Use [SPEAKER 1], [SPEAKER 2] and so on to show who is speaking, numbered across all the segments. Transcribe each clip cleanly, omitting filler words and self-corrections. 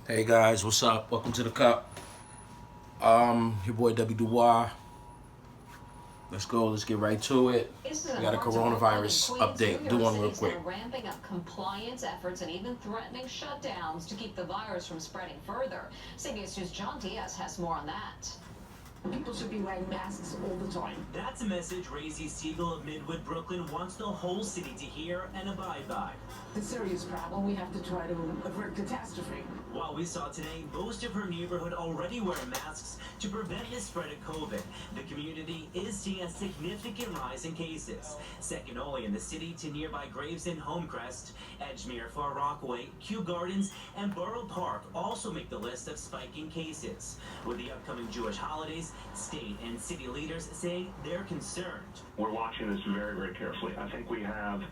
[SPEAKER 1] Hey guys, what's up? Welcome to the Cup. Your boy W. Dubois. Let's go. Let's get right to it. We got a coronavirus update. Do one real quick.
[SPEAKER 2] They're ramping up compliance efforts and even threatening shutdowns to keep the virus from spreading further. CBS News' John Diaz has more on that.
[SPEAKER 3] People should be wearing masks all the time.
[SPEAKER 4] That's a message Razy Siegel of Midwood, Brooklyn wants the whole city to hear and abide by.
[SPEAKER 3] The serious problem, we have to try to avert catastrophe.
[SPEAKER 4] While we saw today most of her neighborhood already wearing masks to prevent the spread of COVID, the community is seeing a significant rise in cases. Second only in the city to nearby Gravesend, Homecrest, Edgemere, Far Rockaway, Kew Gardens, and Borough Park also make the list of spiking cases. With the upcoming Jewish holidays, state and city leaders saying they're concerned.
[SPEAKER 5] We're watching this very, very carefully. I think we have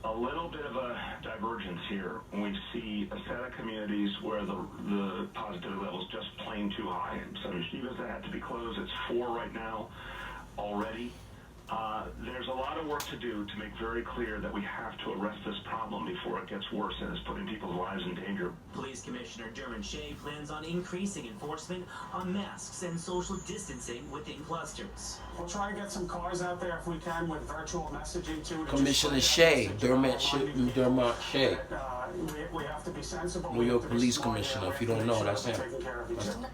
[SPEAKER 5] a little bit of a divergence here when we see a set of communities where the positivity level is just plain too high. So Yeshiva's that had to be closed. It's 4 right now already. There's a lot of work to do to make very clear that we have to arrest this problem before it gets worse and is putting people's lives in danger.
[SPEAKER 4] Police Commissioner Dermot Shea plans on increasing enforcement on masks and social distancing within clusters.
[SPEAKER 6] We'll try and get some cars out there if we can with virtual messaging too.
[SPEAKER 1] Commissioner Shea, Dermot Shea.
[SPEAKER 6] We have to be sensible.
[SPEAKER 1] New York Police Commissioner. If you don't know, that's him. That's the Prime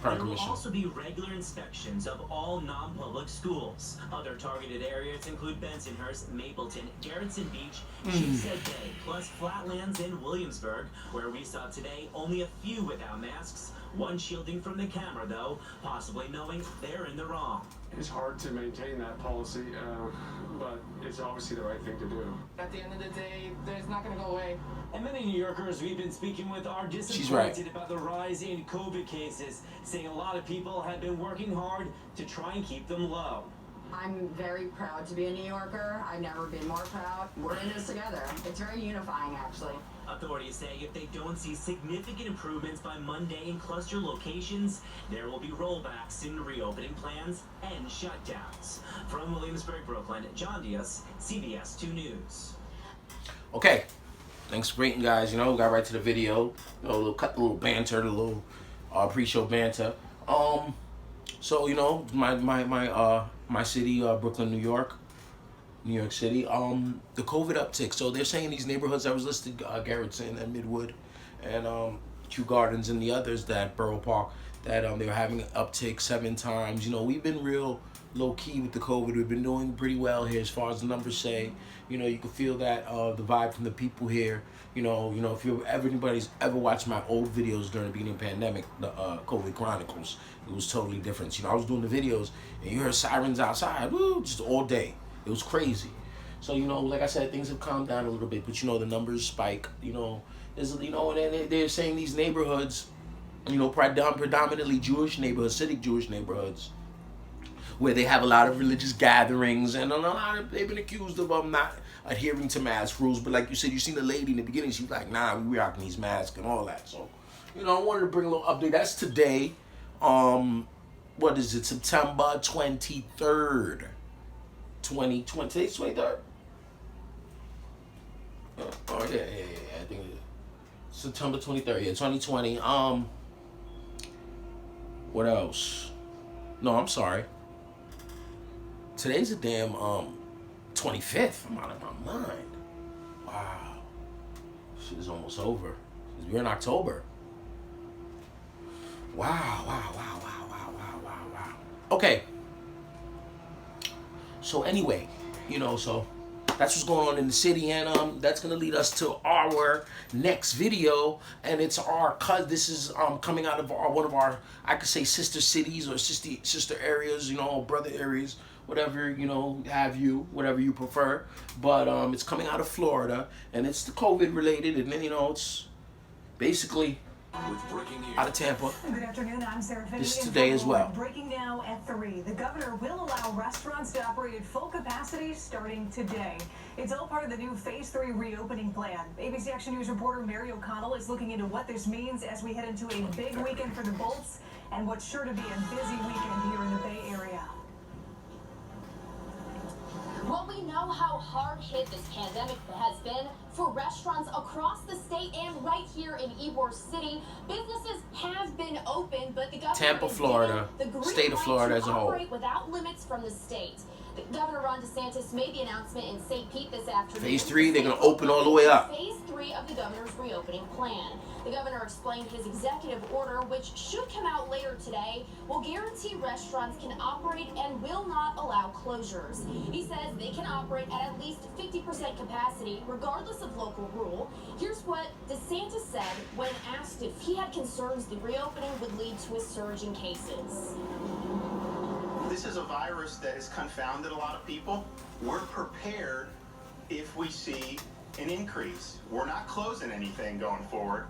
[SPEAKER 4] There will
[SPEAKER 1] Commissioner.
[SPEAKER 4] also be regular inspections of all non-public schools. Other targeted areas include Bensonhurst, Mapleton, Garrettson Beach, Sheepshead Bay, plus Flatlands and Williamsburg, where we saw today only a few without masks. One shielding from the camera, though, possibly knowing they're in the wrong.
[SPEAKER 6] It's hard to maintain that policy, but it's obviously the right thing to do.
[SPEAKER 3] At the end of the day, it's not going to go away.
[SPEAKER 4] And many New Yorkers we've been speaking with are
[SPEAKER 1] She's right.
[SPEAKER 4] disappointed about the rise in COVID cases, saying a lot of people have been working hard to try and keep them low.
[SPEAKER 7] I'm very proud to be a New Yorker. I've never been more proud. We're in this together. It's very unifying, actually.
[SPEAKER 4] Authorities say if they don't see significant improvements by Monday in cluster locations, there will be rollbacks in reopening plans and shutdowns. From Williamsburg, Brooklyn, John Diaz, CBS 2 News.
[SPEAKER 1] Okay. Thanks for waiting, guys. We got right to the video. A little banter, a little pre-show banter. So my city, Brooklyn, New York City. The COVID uptick. So they're saying these neighborhoods that was listed, Garrettson and Midwood, and Kew Gardens and the others, that Borough Park, that they were having an uptick 7 times. We've been real low key with the COVID. We've been doing pretty well here as far as the numbers say. You can feel that the vibe from the people here. If anybody's ever watched my old videos during the beginning of the pandemic, the COVID Chronicles, it was totally different. I was doing the videos and you heard sirens outside, woo, just all day. It was crazy. So, like I said, things have calmed down a little bit, but the numbers spike. And they're saying these neighborhoods, predominantly Jewish neighborhoods, Hasidic Jewish neighborhoods, where they have a lot of religious gatherings, and they've been accused of not adhering to mask rules. But like you said, you seen the lady in the beginning, she was like, nah, we rocking these masks and all that. So, I wanted to bring a little update. That's today. What is it? September 23rd, 2020. Today's 23rd. Yeah. Oh yeah. I think it is September 23rd. Yeah, 2020. What else? No, I'm sorry. Today's a damn 25th. I'm out of my mind. Wow. Shit is almost over. We're in October. Wow. Okay. So anyway, so that's what's going on in the city, and that's gonna lead us to our next video, and it's this is coming out of one of our, I could say, sister cities or sister areas, brother areas, whatever whatever you prefer. But it's coming out of Florida, and it's the COVID related, and then it's basically out of Tampa.
[SPEAKER 8] Good afternoon, I'm Sarah Finney.
[SPEAKER 1] This is today as well.
[SPEAKER 8] Breaking now at 3. The governor will allow restaurants to operate at full capacity starting today. It's all part of the new Phase 3 reopening plan. ABC Action News reporter Mary O'Connell is looking into what this means as we head into a big weekend for the Bolts and what's sure to be a busy weekend here in the Bay Area.
[SPEAKER 2] What we know
[SPEAKER 9] know how hard hit this pandemic has been for restaurants across the state and right here in Ybor City. Businesses have been open, but the governor
[SPEAKER 1] Tampa,
[SPEAKER 9] is
[SPEAKER 1] Florida,
[SPEAKER 9] giving the green
[SPEAKER 1] state of
[SPEAKER 9] light
[SPEAKER 1] Florida
[SPEAKER 9] to
[SPEAKER 1] as a whole.
[SPEAKER 9] operate without limits from the state. Governor Ron DeSantis made the announcement in St. Pete this afternoon.
[SPEAKER 1] Phase 3, they're going to open all the way up.
[SPEAKER 9] Phase 3 of the governor's reopening plan. The governor explained his executive order, which should come out later today, will guarantee restaurants can operate and will not allow closures. He says they can operate at least 50% capacity, regardless of local rule. Here's what DeSantis said when asked if he had concerns the reopening would lead to a surge in cases.
[SPEAKER 10] This is a virus that has confounded a lot of people. We're prepared if we see an increase. We're not closing anything going forward,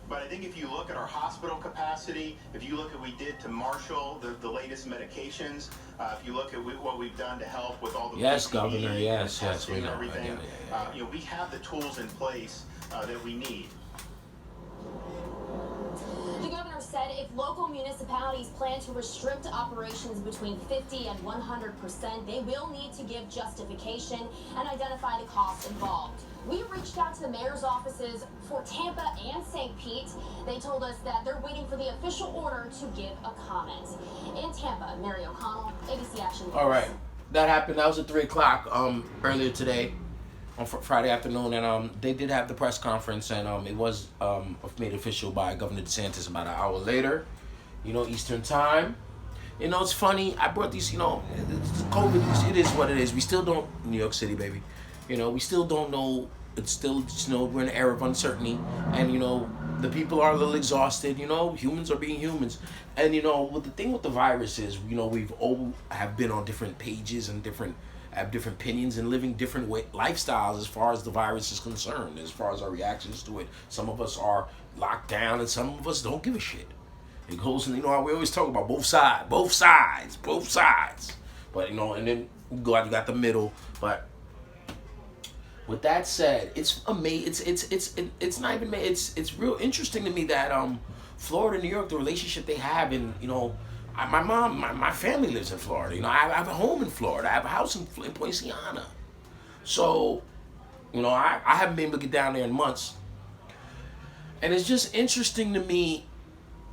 [SPEAKER 10] but I think if you look at our hospital capacity, if you look at what we did to marshal the latest medications, if you look at what we've done to help with all the
[SPEAKER 1] yes,
[SPEAKER 10] PPE,
[SPEAKER 1] Governor, yes,
[SPEAKER 10] testing
[SPEAKER 1] we know.
[SPEAKER 10] and everything,
[SPEAKER 1] Yeah.
[SPEAKER 10] you know, we have the tools in place that we need.
[SPEAKER 9] The governor said if local municipalities plan to restrict operations between 50 and 100%, they will need to give justification and identify the costs involved. We reached out to the mayor's offices for Tampa and St. Pete. They told us that they're waiting for the official order to give a comment. In Tampa, Mary O'Connell, ABC Action News.
[SPEAKER 1] All right, that happened. That was at 3 o'clock earlier today on Friday afternoon, and they did have the press conference, and it was made official by Governor DeSantis about an hour later, you know, Eastern time. You know, it's funny. I brought these, you know, COVID. It is what it is. We still don't, New York City, baby. You know, we still don't know. It's still, you know, we're in an era of uncertainty, and you know, the people are a little exhausted. You know, humans are being humans, and you know, what the thing with the virus is, you know, we've all have been on different pages and have different opinions and living different lifestyles as far as the virus is concerned, as far as our reactions to it. Some of us are locked down, and some of us don't give a shit. It goes, and you know, we always talk about both sides. But you know, and then you got the middle. But with that said, it's amazing. It's not even. It's real interesting to me that Florida, New York, the relationship they have, and you know, my family lives in Florida. You know, I have a home in Florida. I have a house in Poinciana. So, you know, I haven't been able to get down there in months, and it's just interesting to me.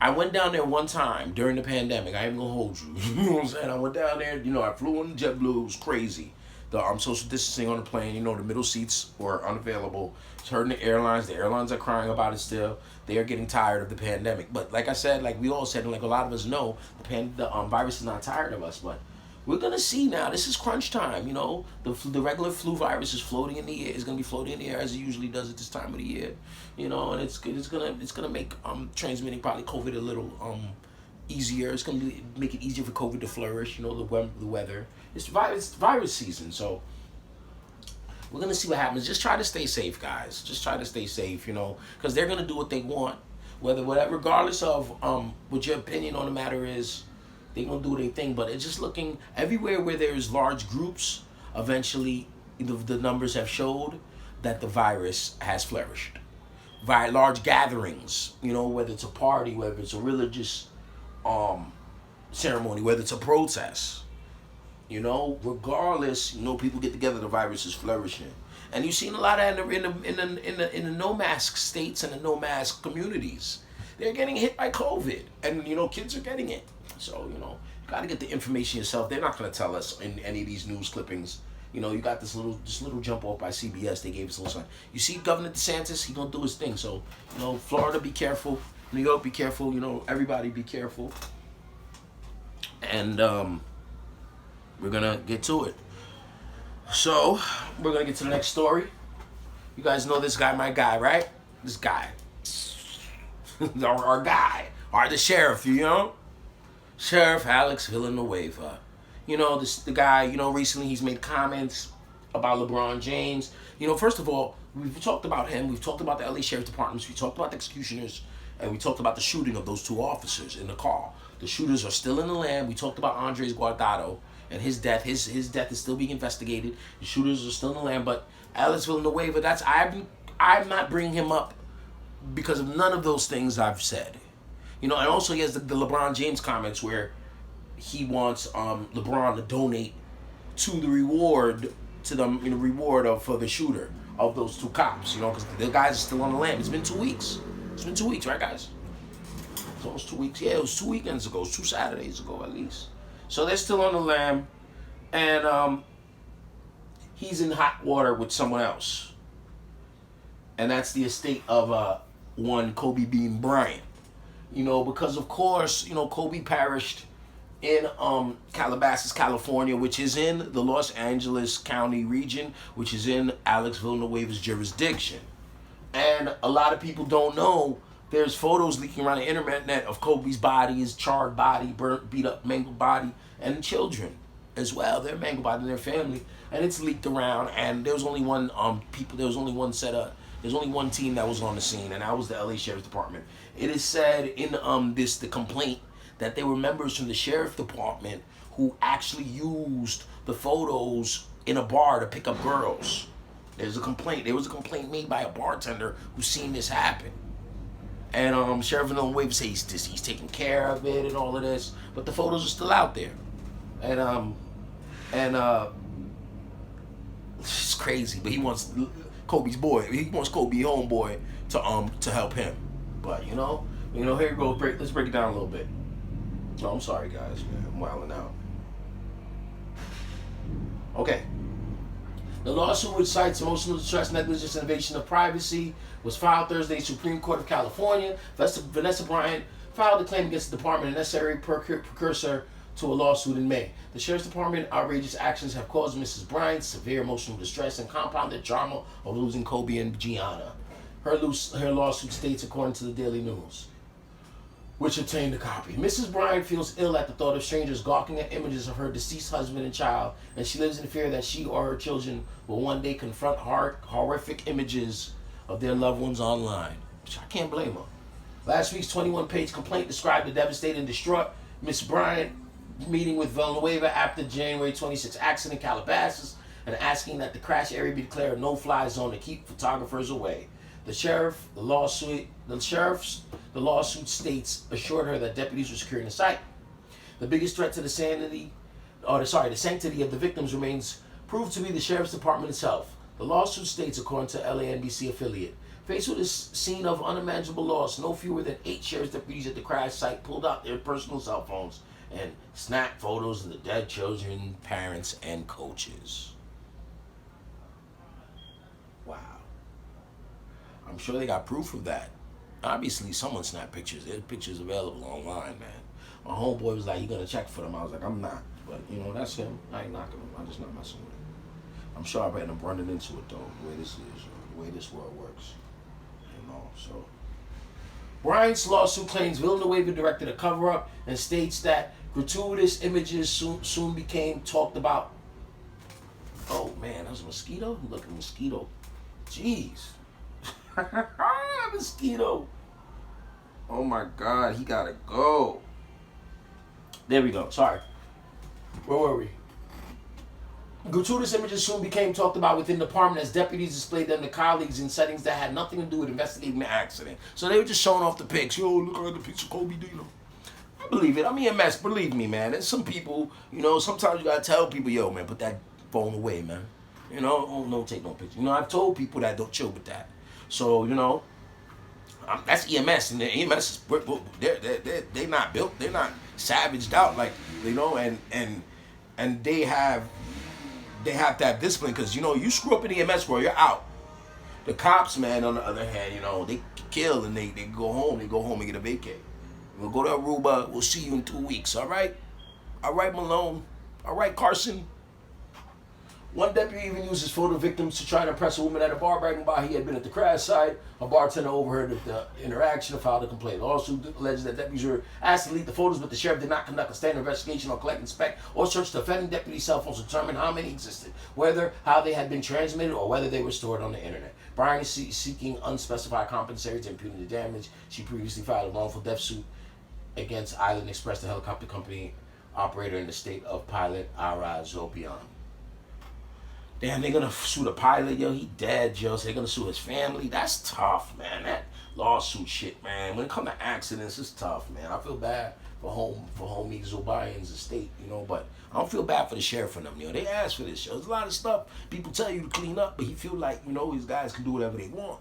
[SPEAKER 1] I went down there one time during the pandemic. I ain't gonna hold you. You know what I'm saying? I went down there. You know, I flew on JetBlue. It was crazy. The social distancing on the plane. You know, the middle seats were unavailable. It's hurting the airlines. The airlines are crying about it still. They are getting tired of the pandemic. But like I said, like we all said, and like a lot of us know, the virus is not tired of us. But we're gonna see now. This is crunch time. You know, the regular flu virus is floating in the air. It's gonna be floating in the air as it usually does at this time of the year. You know, and it's gonna make transmitting probably COVID a little easier. It's gonna make it easier for COVID to flourish. You know, the weather. It's virus season, so we're gonna see what happens. Just try to stay safe, guys. Just try to stay safe. You know, because they're gonna do what they want, whatever, regardless of what your opinion on the matter is. They're gonna do their thing, but it's just looking everywhere where there's large groups. Eventually, the numbers have showed that the virus has flourished. Large gatherings, you know, whether it's a party, whether it's a religious ceremony, whether it's a protest, you know, regardless, you know, people get together, the virus is flourishing, and you've seen a lot of that in the no mask states and the no mask communities. They're getting hit by COVID, and you know, kids are getting it. So you know, you got to get the information yourself. They're not going to tell us in any of these news clippings. You know, you got this little jump off by CBS. They gave us a little sign. You see Governor DeSantis, he gonna do his thing. So, you know, Florida, be careful. New York, be careful. You know, everybody be careful. And we're gonna get to it. So, we're gonna get to the next story. You guys know this guy, my guy, right? This guy. our guy. The sheriff, you know? Sheriff Alex Villanueva. You know, the guy, you know, recently he's made comments about LeBron James. You know, first of all, we've talked about him. We've talked about the LA Sheriff's Department. We talked about the executioners. And we talked about the shooting of those two officers in the car. The shooters are still in the land. We talked about Andres Guardado and his death. His death is still being investigated. The shooters are still in the land. But Alex Villanueva, I'm not bringing him up because of none of those things I've said. You know, and also he has the LeBron James comments where he wants LeBron to donate to the reward to them in reward for the shooter of those 2 cops. You know, because the guys are still on the lam. It's been 2 weeks. It's been 2 weeks, right, guys? It's almost 2 weeks. Yeah, it was 2 weekends ago. It was 2 Saturdays ago at least. So they're still on the lam, and he's in hot water with someone else, and that's the estate of one Kobe Bryant. You know, because of course, you know, Kobe perished in Calabasas, California, which is in the Los Angeles County region, which is in Alex Villanueva's jurisdiction. And a lot of people don't know, there's photos leaking around the internet of Kobe's body, his charred body, burnt, beat up, mangled body, and children as well. They're mangled body in their family, and it's leaked around. And there was only one there's only one team that was on the scene, and that was the LA Sheriff's Department. It is said in the complaint that there were members from the Sheriff Department who actually used the photos in a bar to pick up girls. There was a complaint made by a bartender who seen this happen. And Sheriff Villanueva says he's taking care of it and all of this, but the photos are still out there. And it's crazy, but he wants Kobe's boy. He wants Kobe homeboy to help him. But you know, here we go. Let's break it down a little bit. Oh, I'm sorry, guys. Man, I'm wilding out. Okay. The lawsuit, which cites emotional distress, negligence, and invasion of privacy, was filed Thursday. Supreme Court of California. Vanessa Bryant filed a claim against the department, a necessary precursor to a lawsuit in May. The Sheriff's Department outrageous actions have caused Mrs. Bryant severe emotional distress and compounded trauma of losing Kobe and Gianna. Her lawsuit states, according to the Daily News, which obtained a copy. Mrs. Bryant feels ill at the thought of strangers gawking at images of her deceased husband and child, and she lives in fear that she or her children will one day confront horrific images of their loved ones online. Which I can't blame her. Last week's 21-page complaint described the devastated and distraught Miss Bryant meeting with Villanueva after the January 26 accident in Calabasas and asking that the crash area be declared a no-fly zone to keep photographers away. The lawsuit states assured her that deputies were securing the site. The biggest threat to the sanctity of the victims remains proved to be the Sheriff's Department itself. The lawsuit states, according to LANBC affiliate, faced with this scene of unimaginable loss, no fewer than 8 sheriff's deputies at the crash site pulled out their personal cell phones and snapped photos of the dead children, parents, and coaches. Wow. I'm sure they got proof of that. Obviously, someone snapped pictures. There's pictures available online, man. My homeboy was like, "You gonna check for them?" I was like, "I'm not." But, you know, that's him. I ain't knocking him. I'm just not messing with it. I'm sure I end up running into it, though, the way this is, the way this world works. You know, so. Bryant's lawsuit claims Villanueva directed a cover-up and states that gratuitous images soon became talked about. Oh, man, that was a mosquito? Look at a mosquito. Jeez. Mosquito. Oh my God, he gotta go. There we go. Sorry. Where were we? Gratuitous images soon became talked about within the department as deputies displayed them to colleagues in settings that had nothing to do with investigating the accident. So they were just showing off the pics. Yo, look at the pics of Kobe, you know. I believe it. I mean, EMS, believe me, man. And some people, you know, sometimes you gotta tell people, yo, man, put that phone away, man. You know, don't take no pictures. You know, I've told people that, don't chill with that. So, you know, that's EMS, and the EMS, they're not built, they're not savaged out, like, you know, and they have to have discipline, because, you know, you screw up in EMS world, you're out. The cops, man, on the other hand, you know, they kill and they go home and get a vacay. We'll go to Aruba, we'll see you in 2 weeks, all right? All right, Malone. All right, Carson. One deputy even used his photo victims to try to impress a woman at a bar, bragging about he had been at the crash site. A bartender overheard the interaction and filed a complaint. Also alleged that deputies were asked to delete the photos, but the sheriff did not conduct a standard investigation or collect, inspect, or search the offending deputy's cell phones to determine how many existed, how they had been transmitted, or whether they were stored on the internet. Bryant is seeking unspecified compensatory to impugn the damage. She previously filed a wrongful death suit against Island Express, the helicopter company operator in the state of Pilot Ara Zobian. Damn, they're gonna sue the pilot, yo. He dead, yo. So they're gonna sue his family. That's tough, man. That lawsuit shit, man. When it comes to accidents, it's tough, man. I feel bad for homie Zobayan's estate, you know, but I don't feel bad for the sheriff and them, you know. They asked for this shit. There's a lot of stuff people tell you to clean up, but he feel like, you know, these guys can do whatever they want.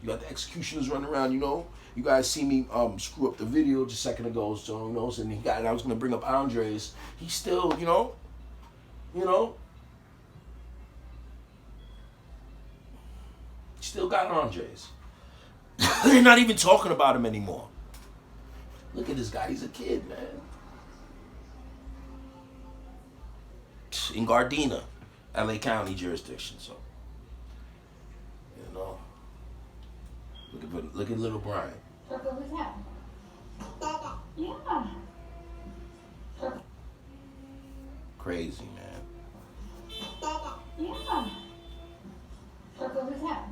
[SPEAKER 1] You got the executioners running around, you know. You guys see me screw up the video just a second ago, so you know. And I was gonna bring up Andres. He's still, you know. Still got Andres. They're not even talking about him anymore. Look at this guy. He's a kid, man. In Gardena, LA County jurisdiction. So, you know. Look at little Brian.
[SPEAKER 9] Who's that? Yeah.
[SPEAKER 1] Crazy, man.
[SPEAKER 9] Yeah. Who's that?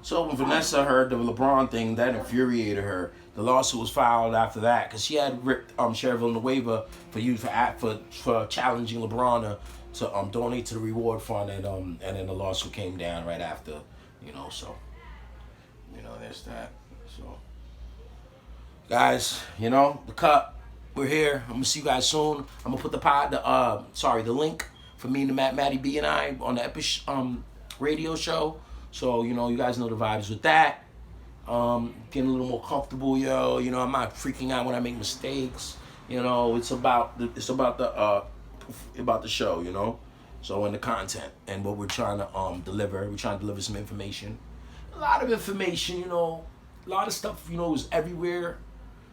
[SPEAKER 1] So when Vanessa heard the LeBron thing, that infuriated her. The lawsuit was filed after that because she had ripped Sheriff Villanueva for challenging LeBron to donate to the reward fund, and then the lawsuit came down right after, you know. So, you know, there's that. So, guys, you know, the Cup, we're here. I'm gonna see you guys soon. I'm gonna put the link for me and Matty B and I on the Epic radio show. So, you know, you guys know the vibes with that. Getting a little more comfortable, yo. You know, I'm not freaking out when I make mistakes. You know, it's about the show, you know. So, and the content and what we're trying to deliver. We're trying to deliver some information. A lot of information, you know. A lot of stuff, you know, is everywhere.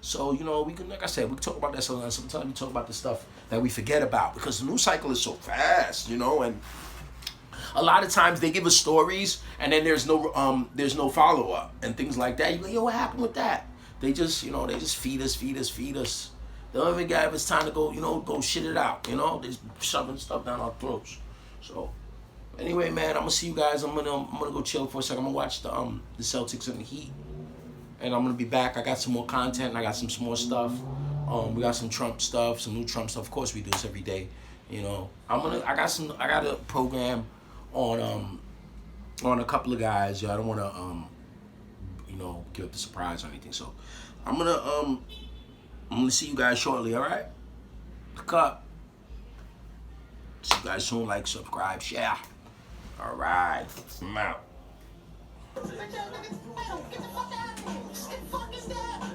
[SPEAKER 1] So, you know, we can, like I said, we can talk about that sometimes. Sometimes we talk about the stuff that we forget about because the news cycle is so fast, you know, and a lot of times they give us stories and then there's no follow up and things like that. You go, yo, what happened with that? They just, you know, feed us. They don't even give us time to go, you know, go shit it out. You know, they're shoving stuff down our throats. So anyway, man, I'm gonna see you guys. I'm gonna go chill for a second. I'm gonna watch the Celtics and the Heat, and I'm gonna be back. I got some more content. And I got some more stuff. We got some Trump stuff, some new Trump stuff. Of course, we do this every day. You know, I got a program on a couple of guys. I don't want to you know, give up the surprise or anything. So I'm gonna see you guys shortly. All right, the Cup. See you guys soon. Like, subscribe, share. All right, I'm out.
[SPEAKER 11] Get the fuck out of here! What the fuck is that?